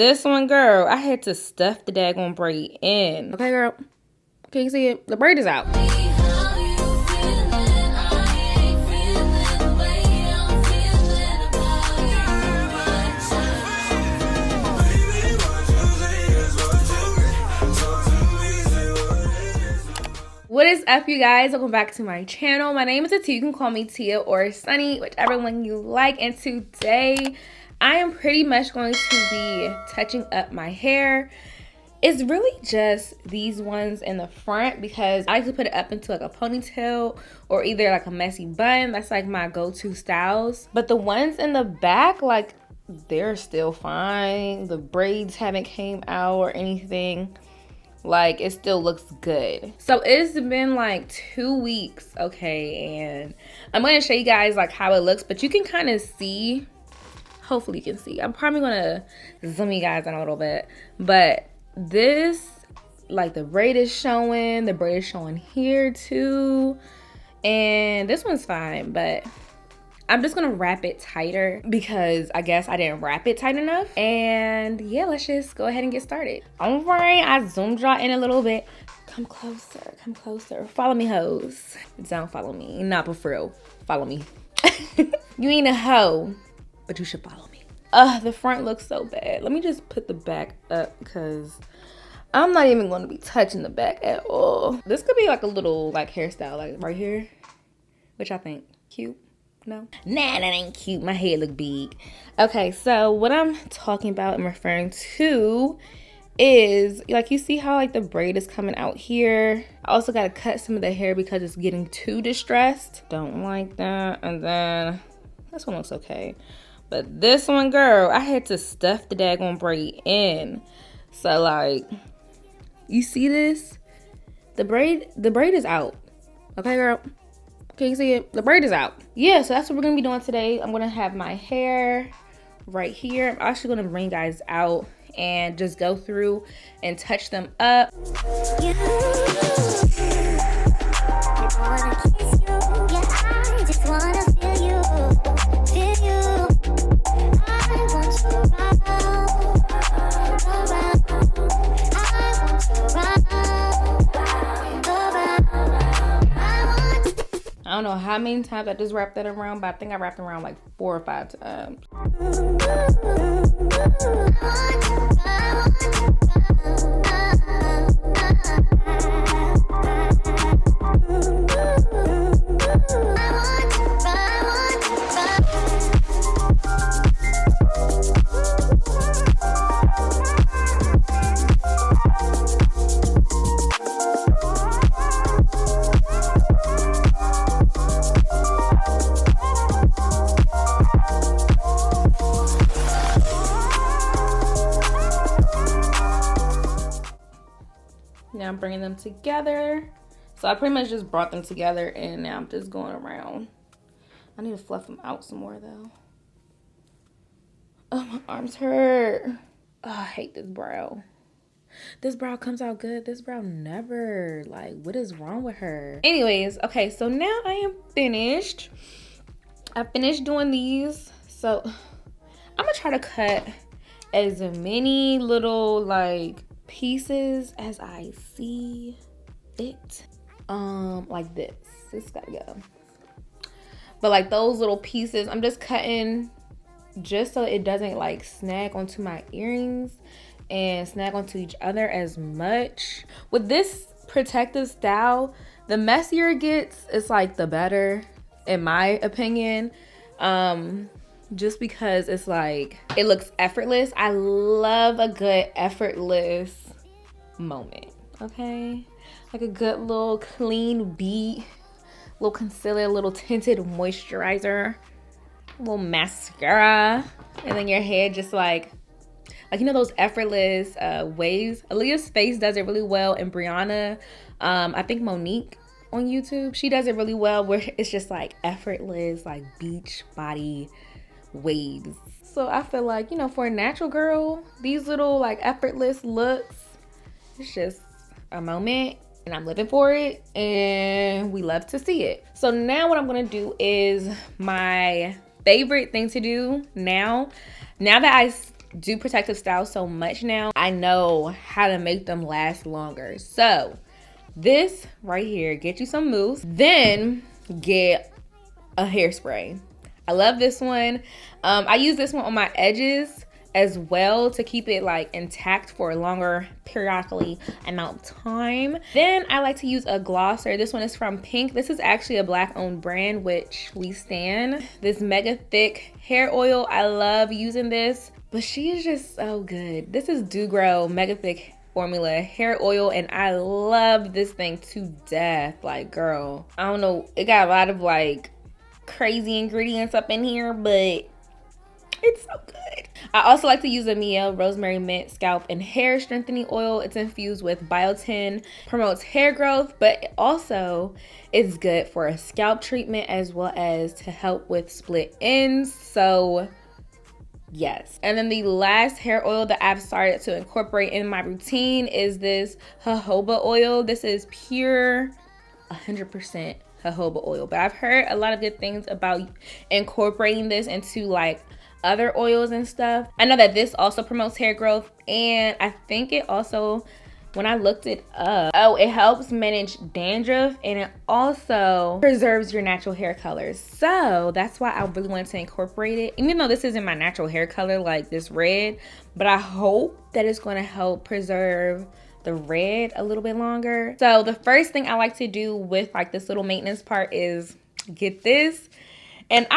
this one, girl, I had to stuff the daggone braid in. Okay, girl. Can you see it? The braid is out. What is up, you guys? Welcome back to my channel. My name is Tia. You can call me Tia or Sunny, whichever one you like. And today, I am pretty much going to be touching up my hair. It's really just these ones in the front because I like to put it up into like a ponytail or either like a messy bun. That's like my go-to styles. But the ones in the back, like, they're still fine. The braids haven't came out or anything. Like, it still looks good. So it's been like 2 weeks, okay, and I'm gonna show you guys like how it looks, but you can kind of see, hopefully you can see. I'm probably gonna zoom you guys in a little bit, but this, like, the braid is showing here too, and this one's fine, but I'm just gonna wrap it tighter because I guess I didn't wrap it tight enough. And yeah, let's just go ahead and get started. All right, I zoomed y'all in a little bit. Come closer, come closer. Follow me, hoes. Don't follow me, not for real. Follow me. You ain't a hoe, but you should follow me. The front looks so bad. Let me just put the back up because I'm not even gonna be touching the back at all. This could be like a little like hairstyle, like right here, which I think cute. No, nah, that ain't cute. My hair look big. Okay, so what I'm talking about and referring to is, like, you see how like the braid is coming out here. I also got to cut some of the hair because it's getting too distressed. Don't like that. And then this one looks okay, but this one, girl, I had to stuff the daggone braid in. So like, you see this? The braid is out. Okay, girl. Can you see it? The braid is out. Yeah, so that's what we're gonna be doing today. I'm gonna have my hair right here. I'm actually gonna bring you guys out and just go through and touch them up. I don't know how many times I just wrapped that around, but I think I wrapped it around like 4 or 5 times. Now I'm bringing them together. So I pretty much just brought them together and now I'm just going around. I need to fluff them out some more though. Oh, my arms hurt. Oh, I hate this brow. This brow comes out good. This brow never. Like, what is wrong with her? Anyways, okay, so now I am finished. I finished doing these. So I'm gonna try to cut as many little like pieces as I see it, like this gotta go, but like those little pieces I'm just cutting just so it doesn't like snag onto my earrings and snag onto each other as much. With this protective style, the messier it gets, it's like the better in my opinion, just because it's like it looks effortless. I love a good effortless moment, okay? Like a good little clean beat, little concealer, little tinted moisturizer, little mascara, and then your hair just like you know those effortless waves. Aaliyah's Face does it really well, and Brianna, I think Monique on YouTube, she does it really well where it's just like effortless, like beach body waves. So I feel like, you know, for a natural girl, these little like effortless looks, it's just a moment and I'm living for it and we love to see it. So now what I'm gonna do is my favorite thing to do now that do protective styles so much now, I know how to make them last longer. So this right here, get you some mousse, then get a hairspray. I love this one. I use this one on my edges as well to keep it like intact for a longer periodically amount of time. Then I like to use a glosser. This one is from Pink. This is actually a Black owned brand, which we stan. This mega thick hair oil, I love using this, but she is just so good. This is Do Grow Mega Thick Formula hair oil, and I love this thing to death. Like, girl, I don't know, it got a lot of like crazy ingredients up in here, but it's so good. I also like to use a Mielle Rosemary Mint Scalp and Hair Strengthening Oil. It's infused with biotin, promotes hair growth, but it also is good for a scalp treatment as well as to help with split ends. So yes. And then the last hair oil that I've started to incorporate in my routine is this jojoba oil. This is pure 100% jojoba oil, but I've heard a lot of good things about incorporating this into like other oils and stuff. I know that this also promotes hair growth, and I think it also, when I looked it up, it helps manage dandruff, and it also preserves your natural hair colors. So that's why I really wanted to incorporate it, even though this isn't my natural hair color, like this red, but I hope that it's going to help preserve the red a little bit longer. So the first thing I like to do with like this little maintenance part is get this. And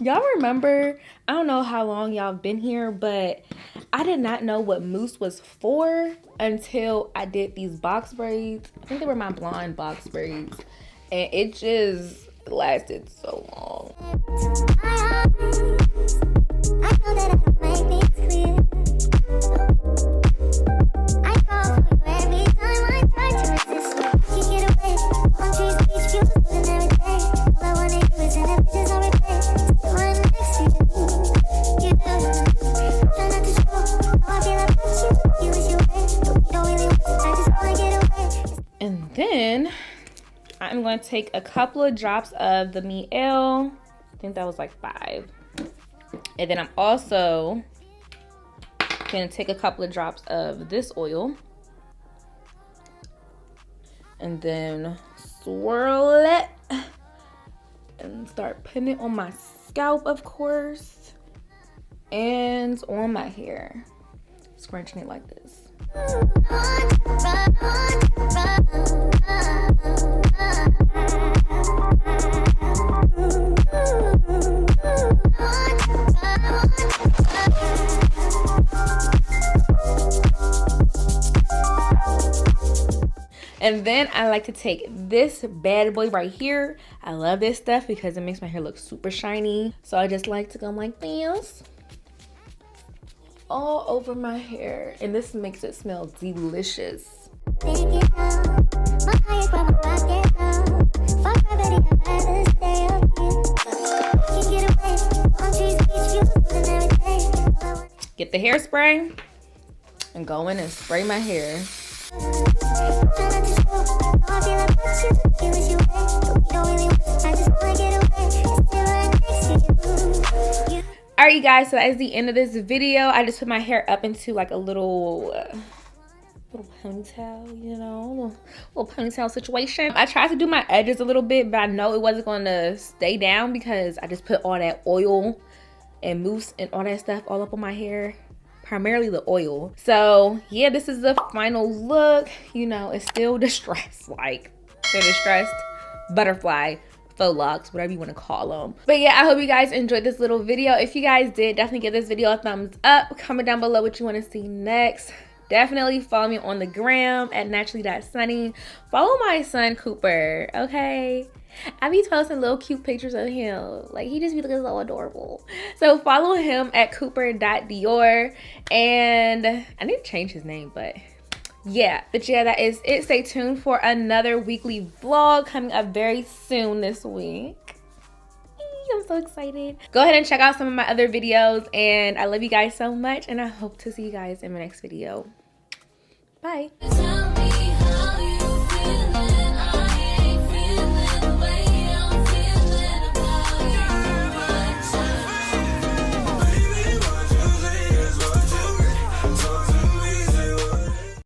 y'all remember, I don't know how long y'all been here, but I did not know what mousse was for until I did these box braids. I think they were my blonde box braids, and it just lasted so long. And then I'm going to take a couple of drops of the Mielle. I think that was like 5. And then I'm also going to take a couple of drops of this oil. And then swirl it. And start putting it on my scalp, of course. And on my hair. Scrunching it like this. And then I like to take this bad boy right here. I love this stuff because it makes my hair look super shiny. So I just like to go like this all over my hair, and this makes it smell delicious. Get the hairspray and go in and spray my hair. Alright, you guys, so that is the end of this video. I just put my hair up into like a little ponytail, you know, little ponytail situation. I tried to do my edges a little bit, but I know it wasn't going to stay down because I just put all that oil and mousse and all that stuff all up on my hair, primarily the oil. So yeah, this is the final look. You know, it's still distressed, like the distressed butterfly faux locks, whatever you want to call them. But yeah, I hope you guys enjoyed this little video. If you guys did, definitely give this video a thumbs up. Comment down below what you want to see next. Definitely follow me on the gram at naturally.sunny. Follow my son Cooper, okay? I be posting little cute pictures of him. Like, he just be looking so adorable. So follow him at cooper.dior. And I need to change his name, but yeah, that is it. Stay tuned for another weekly vlog coming up very soon this week. I'm so excited. Go ahead and check out some of my other videos, and I love you guys so much, and I hope to see you guys in my next video. Bye.